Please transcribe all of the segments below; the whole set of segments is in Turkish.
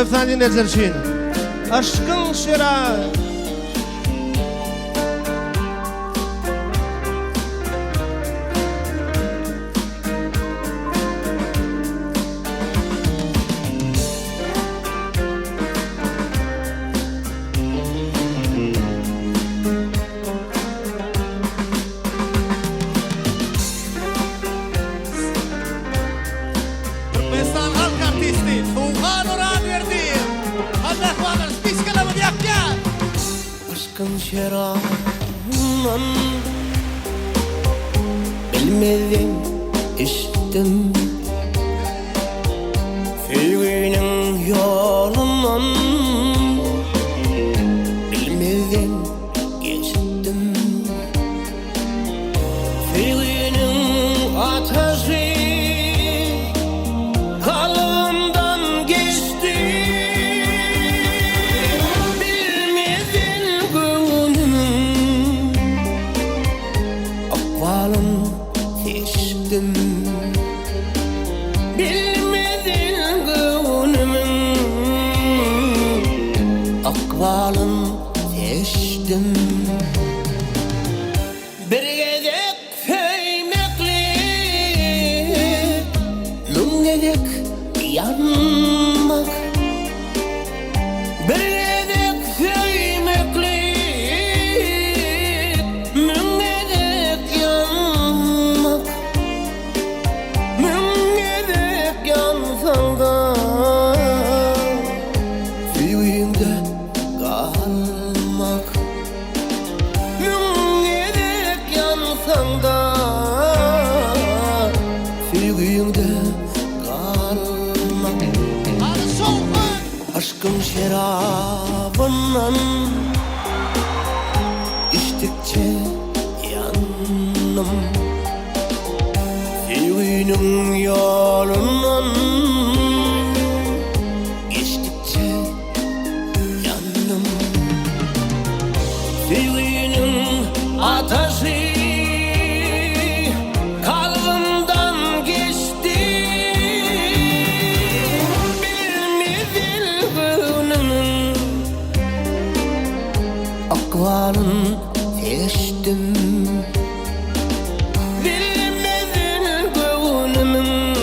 Efendi Nezirçin, aşkın şera. Turkmenistan halk artisti Tuğhan Orhan Verdi. Allah kuanır spiskalamı diyakya. Aşkın şerabından bilmeden içtim, sevginin yolundan bilmeden geçtim. Sevginin ateşi kalbimden geçti. Bilmedin gönlümün akvalını seçtim. Bilmedin gönlümün akvalını seçtim. Bir gedek feymekli, nun gedek yanmak. Bir gedek feymekli, nun gedek yanmak. Nun gedek yansan da yüreğimde kalmak. Nun gedek yansan da yüreğimde kalmak. Hadi soğuk. Aşkın şerabından içtikçe yandım. Sevginin yolundan geçtikçe yandım. Sevginin ateşi kalbimden geçti. Bilmedin gönlümün akvalını seçtim. Bilmedin gönlümün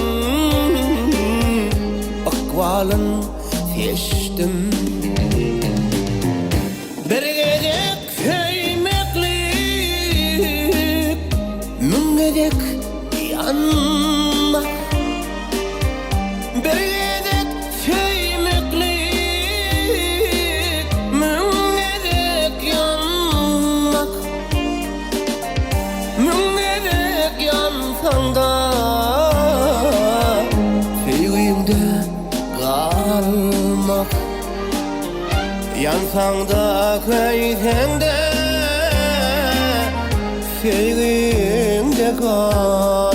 akvalını seçtim. Bir gedek feymeklik, nun gedek yanmak. Bir gedek feymeklik, nun gedek yanmak. Nun gedek yansan da yüreğimde kalmak. Yansan da köyden de sevgimde kal.